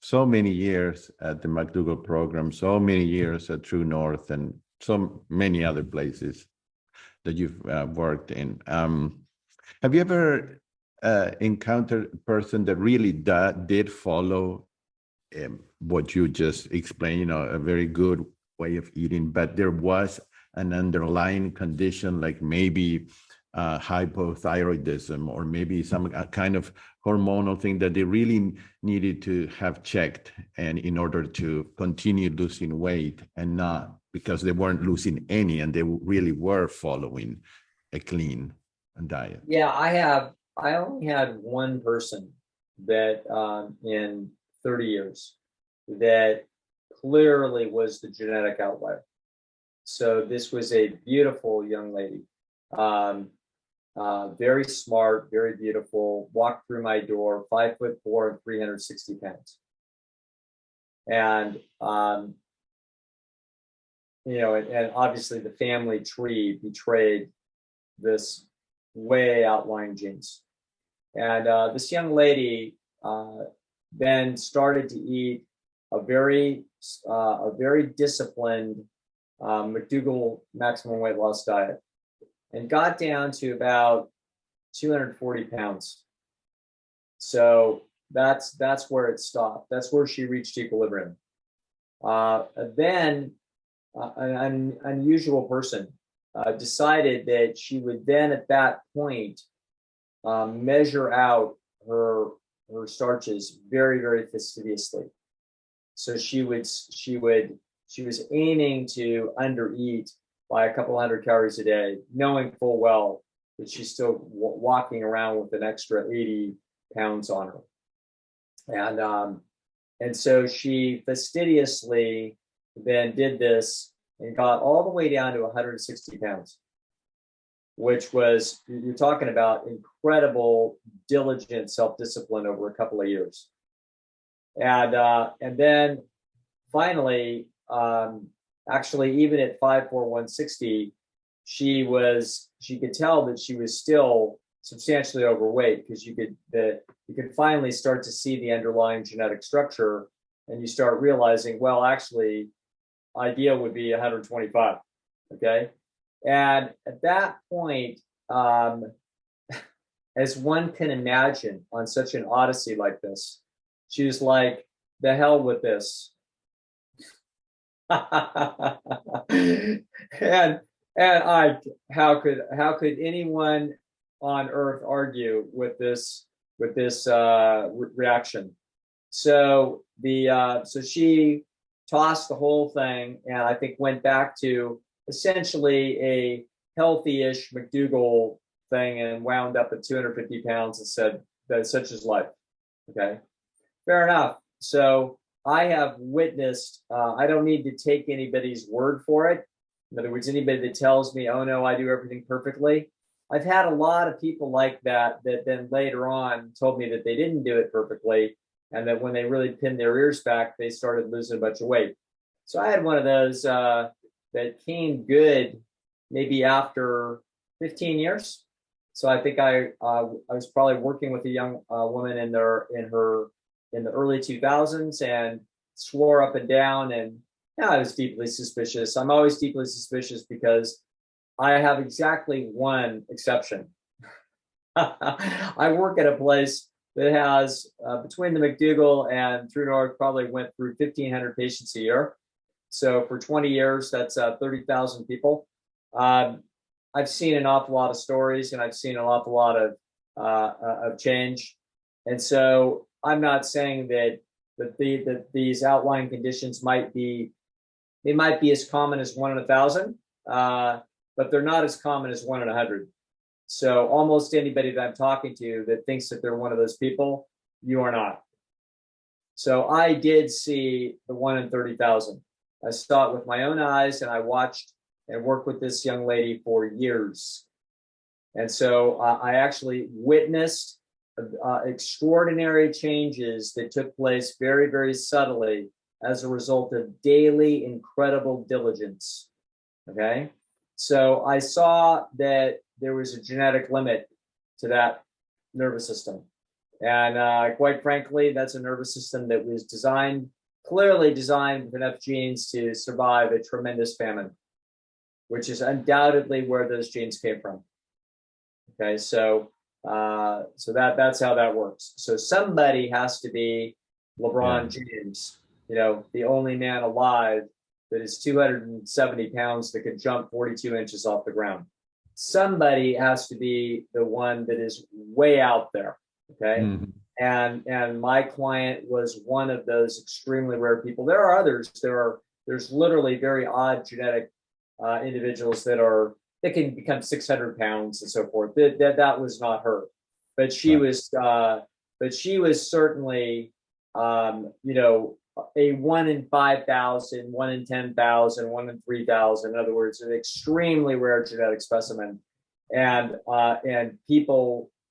so many years at the McDougall program, so many years at True North, and so many other places that you've worked in. Have you ever encountered a person that really did follow what you just explained, a very good way of eating, but there was an underlying condition, like maybe hypothyroidism, or maybe some kind of hormonal thing that they really needed to have checked, and in order to continue losing weight, and not because they weren't losing any and they really were following a clean diet? Yeah, I only had one person that in 30 years that clearly was the genetic outlier. So this was a beautiful young lady, very smart, very beautiful, walked through my door, 5'4" and 360 pounds. And, and obviously the family tree betrayed this way outlying genes. And this young lady then started to eat a very disciplined McDougall maximum weight loss diet, and got down to about 240 pounds. So that's where it stopped. That's where she reached equilibrium. Then an unusual person decided that she would then at that point measure out her starches very, very fastidiously. So she was aiming to undereat by a couple hundred calories a day, knowing full well that she's still walking around with an extra 80 pounds on her. And so she fastidiously then did this and got all the way down to 160 pounds, which was, you're talking about incredible, diligent self-discipline over a couple of years. And then finally, actually, even at 5'4", 160, she could tell that she was still substantially overweight, because you could finally start to see the underlying genetic structure, and you start realizing, well, actually, ideal would be 125. Okay, and at that point, as one can imagine, on such an odyssey like this, she was like, "The hell with this." and how could anyone on earth argue with this reaction? So so she tossed the whole thing, and I think went back to essentially a healthy-ish McDougall thing, and wound up at 250 pounds and said that such is life. Okay, fair enough. So I have witnessed, I don't need to take anybody's word for it. In other words, anybody that tells me, oh no, I do everything perfectly. I've had a lot of people like that then later on told me that they didn't do it perfectly, and that when they really pinned their ears back, they started losing a bunch of weight. So I had one of those that came good maybe after 15 years. So I think I was probably working with a young woman in the early 2000s, and swore up and down, and I was deeply suspicious. I'm always deeply suspicious because I have exactly one exception. I work at a place that has, between the McDougall and True North, probably went through 1,500 patients a year. So for 20 years, that's 30,000 people. I've seen an awful lot of stories, and I've seen an awful lot of change. And so I'm not saying that these outlying conditions might be as common as 1 in 1,000, but they're not as common as 1 in 100. So almost anybody that I'm talking to that thinks that they're one of those people, you are not. So I did see the 1 in 30,000. I saw it with my own eyes, and I watched and worked with this young lady for years. And so I actually witnessed extraordinary changes that took place very, very subtly as a result of daily incredible diligence. Okay, so I saw that there was a genetic limit to that nervous system, And quite frankly, that's a nervous system that was clearly designed with enough genes to survive a tremendous famine, which is undoubtedly where those genes came from. Okay, so that's how that works. So somebody has to be LeBron James, the only man alive that is 270 pounds that could jump 42 inches off the ground. Somebody has to be the one that is way out there. Okay. Mm-hmm. And my client was one of those extremely rare people. There are others. There's literally very odd genetic individuals that can become 600 pounds and so forth. That was not her, but she was certainly, a 1 in 5,000, 1 in 10,000, 1 in 3,000. In other words, an extremely rare genetic specimen. And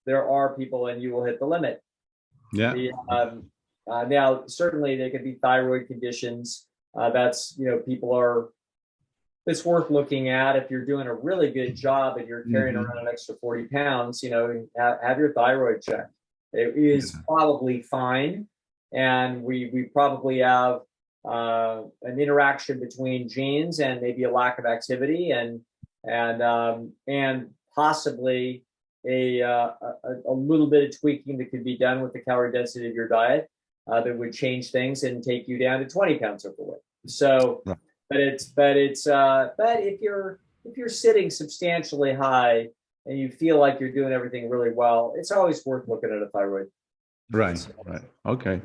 there are people, and you will hit the limit. Yeah. Now, certainly there could be thyroid conditions. It's worth looking at. If you're doing a really good job and you're carrying around an extra 40 pounds, have your thyroid checked. It is probably fine. And we probably have an interaction between genes and maybe a lack of activity and possibly a little bit of tweaking that could be done with the calorie density of your diet that would change things and take you down to 20 pounds overweight. So, but if you're sitting substantially high and you feel like you're doing everything really well, it's always worth looking at a thyroid. Right. Okay.